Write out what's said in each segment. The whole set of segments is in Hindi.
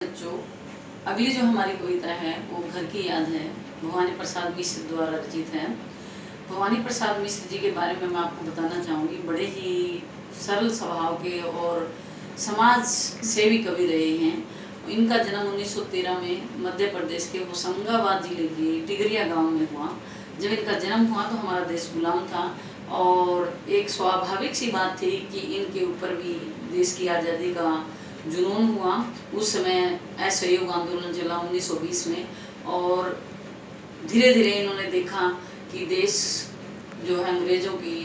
बच्चों, अगली जो हमारी कविता है वो घर की याद है। भवानी प्रसाद मिश्र द्वारा रचित है। भवानी प्रसाद मिश्र जी के बारे में मैं आपको बताना चाहूँगी। बड़े ही सरल स्वभाव के और समाज सेवी कवि रहे हैं। इनका जन्म 1913 में मध्य प्रदेश के होशंगाबाद जिले के टिगरिया गांव में हुआ। जब इनका जन्म हुआ तो हमारा देश गुलाम था और एक स्वाभाविक सी बात थी कि इनके ऊपर भी देश की आज़ादी का जुनून हुआ। उस समय असहयोग आंदोलन चला 1920 में और धीरे धीरे इन्होंने देखा कि देश जो है अंग्रेज़ों की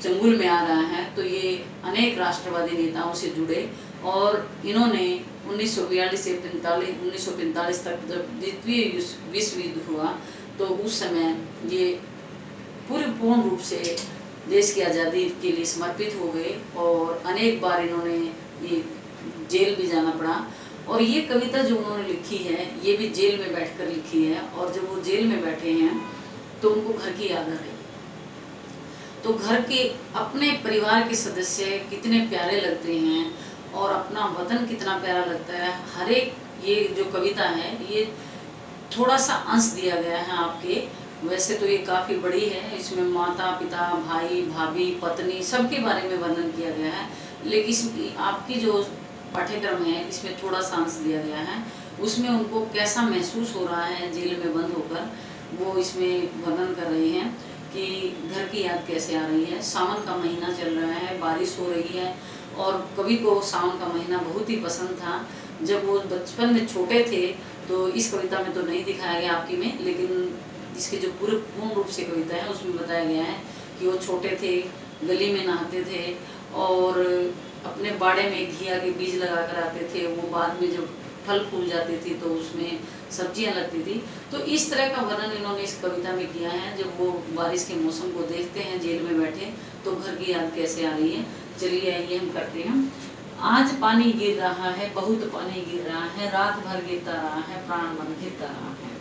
चंगुल में आ रहा है, तो ये अनेक राष्ट्रवादी नेताओं से जुड़े और इन्होंने 1942 से 1945 तक जब द्वितीय विश्व युद्ध हुआ तो उस समय ये पूर्ण रूप से देश की आज़ादी के लिए समर्पित हो गए और अनेक बार इन्होंने ये जेल भी जाना पड़ा। और ये कविता जो उन्होंने लिखी है ये भी जेल में बैठकर लिखी है और जब वो जेल में बैठे हैं तो उनको घर की याद आ रही। तो घर के अपने परिवार के सदस्य कितने प्यारे लगते हैं और अपना वतन कितना प्यारा लगता है। हर एक ये जो कविता है ये थोड़ा सा अंश दिया गया है आपके। वैसे तो ये काफ़ी बड़ी है, इसमें माता पिता भाई भाभी पत्नी सबके बारे में वर्णन किया गया है, लेकिन इसकी आपकी जो पाठ्यक्रम है इसमें थोड़ा सा अंश दिया गया है। उसमें उनको कैसा महसूस हो रहा है जेल में बंद होकर वो इसमें वर्णन कर रहे हैं कि घर की याद कैसे आ रही है। सावन का महीना चल रहा है, बारिश हो रही है और कवि को सावन का महीना बहुत ही पसंद था। जब वो बचपन में छोटे थे तो इस कविता में तो नहीं दिखाया गया आपकी में, लेकिन इसके जो पूर्ण रूप से कविता है उसमें बताया गया है कि वो छोटे थे, गली में नहाते थे और अपने बाड़े में घिया के बीज लगा कर आते थे। वो बाद में जब फल फूल जाते थे तो उसमें सब्जियां लगती थी। तो इस तरह का वर्णन इन्होंने इस कविता में किया है। जब वो बारिश के मौसम को देखते हैं जेल में बैठे तो घर की याद कैसे आ रही है। चलिए आइए हम करते हैं। आज पानी गिर रहा है, बहुत पानी गिर रहा है, रात भर गिरता रहा है, प्राण मन गिरता रहा है।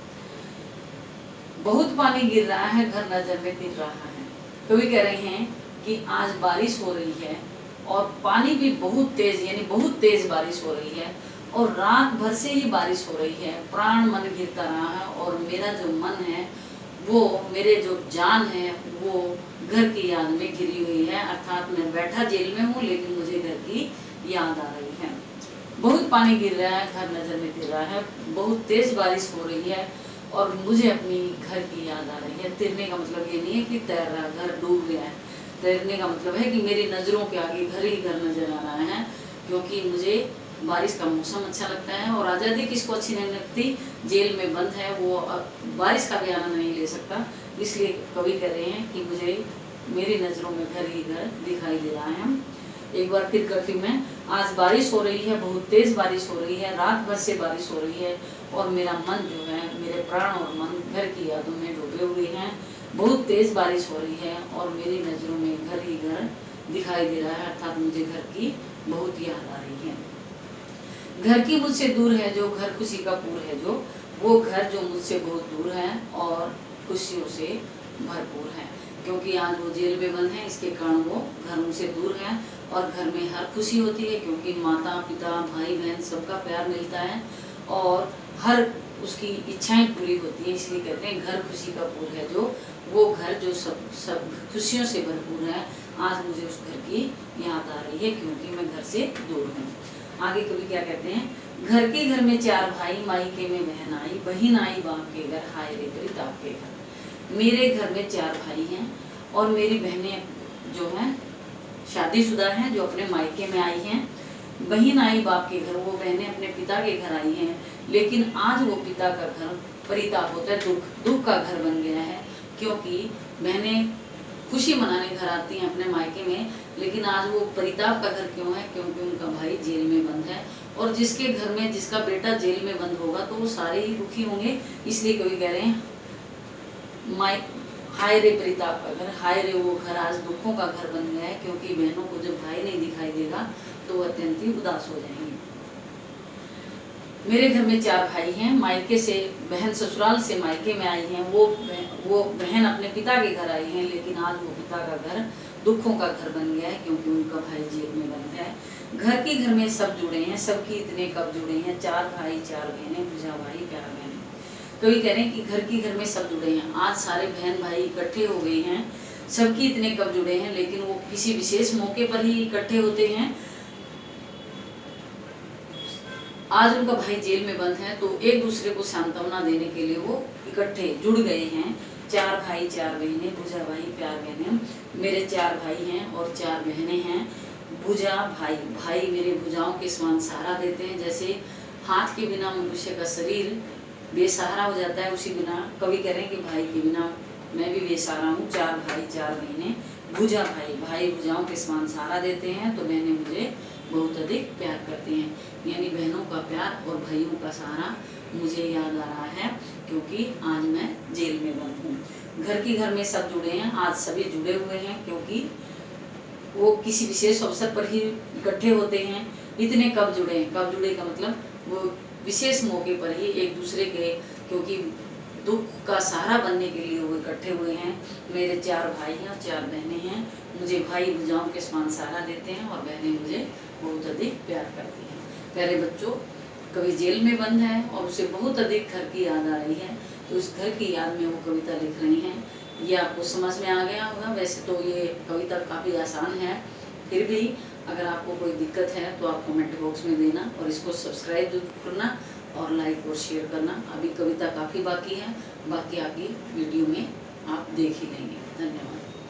बहुत पानी गिर रहा है, घर नजर में गिर रहा है। कवि कह रहे हैं कि आज बारिश हो रही है और पानी भी बहुत तेज, यानी बहुत तेज बारिश हो रही है और रात भर से ही बारिश हो रही है। प्राण मन गिरता रहा है और मेरा जो मन है वो, मेरे जो जान है वो घर की याद में घिरी हुई है। अर्थात मैं बैठा जेल में हूँ लेकिन मुझे घर की याद आ रही है। बहुत पानी गिर रहा है, घर नजर में गिर रहा है, बहुत तेज बारिश हो रही है और मुझे अपनी घर की याद आ रही है। तैरने का मतलब ये नहीं है कि तैर रहा, घर डूब गया है। तैरने का मतलब है कि मेरी नज़रों के आगे घर ही घर नजर आ रहा है, क्योंकि मुझे बारिश का मौसम अच्छा लगता है। और आज़ादी किसको अच्छी नहीं लगती, जेल में बंद है वो बारिश का भी आनंद नहीं ले सकता। इसलिए कवि कह रहे हैं कि मुझे मेरी नज़रों में घर ही घर दिखाई दे रहा है। एक बार फिर करती हूँ मैं। आज बारिश हो रही है, बहुत तेज़ बारिश हो रही है, रात भर से बारिश हो रही है और मेरा मन जो है, मेरे प्राण और मन घर की यादों में डूबे हुए हैं। बहुत तेज़ बारिश हो रही है और मेरी नज़रों में घर ही घर दिखाई दे रहा है। अर्थात मुझे घर की बहुत याद आ रही है। घर की मुझसे दूर है जो, घर खुशी का पूर है जो, वो घर जो मुझसे बहुत दूर है और खुशियों से भरपूर है। क्योंकि आज वो जेल में बंद है, इसके कारण वो घर उनसे दूर है और घर में हर खुशी होती है क्योंकि माता पिता भाई बहन सबका प्यार मिलता है और हर उसकी इच्छाएं पूरी होती हैं। इसलिए कहते हैं घर खुशी का पूर है जो, वो घर जो सब खुशियों से भरपूर है। आज मुझे उस घर की याद आ रही है क्योंकि मैं घर से दूर हूँ। आगे कवि क्या कहते हैं, घर के घर में चार भाई, मायके में बहन आई, बहन आई बाप के घर, हाय रे परिताप के घर। मेरे घर में चार भाई हैं और मेरी बहनें जो हैं शादीशुदा हैं, जो अपने मायके में आई हैं। बहन आई बाप के घर, वो बहनें अपने पिता के घर आई हैं। लेकिन आज वो पिता का घर परिताप होता है, दुख का घर बन गया है। क्योंकि बहनें खुशी मनाने घर आती हैं अपने मायके में, लेकिन आज वो परिताप का घर क्यों है, क्योंकि उनका भाई जेल में बंद है। और जिसके घर में जिसका बेटा जेल में बंद होगा तो वो सारे ही दुखी होंगे। इसलिए कवि कह रहे हैं हाय रे परिताप का घर, हाय रे वो घर आज दुखों का घर बन गया है। क्योंकि बहनों को जब भाई नहीं दिखाई देगा तो वो अत्यंत ही उदास हो जाएंगे। मेरे घर में चार भाई हैं, मायके से बहन ससुराल से मायके में आई हैं, वो बहन अपने पिता के घर आई हैं। लेकिन आज वो पिता का घर दुखों का घर बन गया है क्योंकि उनका भाई जेल में बंद है। घर के घर में सब जुड़े हैं, सबकी इतने कब जुड़े हैं, 4 भाई 4 बहनें, भुजा भाई प्यार बहनें। तो ये कह रहे हैं कि घर के घर में सब जुड़े हैं। आज सारे बहन भाई इकट्ठे हो गए हैं, सबकी इतने कब जुड़े हैं, लेकिन वो किसी विशेष मौके पर ही इकट्ठे होते हैं। आज उनका भाई जेल में बंद है, तो एक दूसरे को सांत्वना देने के लिए वो इकट्ठे जुड़ गए हैं। 4 भाई 4 बहनें, भुजा भाई प्यार बहनें। मेरे 4 भाई हैं और 4 बहनें हैं। भुजा भाई, भाई मेरे भुजाओं के समान सहारा देते हैं। जैसे हाथ के बिना मनुष्य का शरीर बेसहारा हो जाता है, उसी बिना कवि कह रहे हैं कि भाई के बिना मैं भी बेसहारा हूँ। 4 भाई 4 बहनें, भुजा भाई, भाई भुजाओं के समान सहारा देते हैं, तो बहनें मुझे बहुत अधिक प्यार करती हैं। यानी बहनों का प्यार और भाइयों का सहारा मुझे याद आ रहा है, क्योंकि आज मैं जेल में बंद हूँ। घर के घर में सब जुड़े हैं, आज सभी जुड़े हुए हैं, क्योंकि वो किसी विशेष अवसर पर ही इकट्ठे होते हैं। इतने कब जुड़े हैं, कब जुड़े का मतलब वो विशेष मौके पर ही एक दूसरे के, क्योंकि दुख का सहारा बनने के लिए वो इकट्ठे हुए हैं। मेरे 4 भाई हैं और 4 बहनें हैं। मुझे भाई भुजाओं के समान सहारा देते हैं और बहनें मुझे बहुत अधिक प्यार करती हैं। प्यारे बच्चों, कवि जेल में बंद है और उसे बहुत अधिक घर की याद आ रही है, तो उस घर की याद में वो कविता लिख रही हैं। ये आपको समझ में आ गया होगा। वैसे तो ये कविता काफ़ी आसान है, फिर भी अगर आपको कोई दिक्कत है तो आप कमेंट बॉक्स में देना, और इसको सब्सक्राइब जरूर करना और लाइक और शेयर करना। अभी कविता काफ़ी बाकी है, बाकी आपकी वीडियो में आप देख ही लेंगे। धन्यवाद।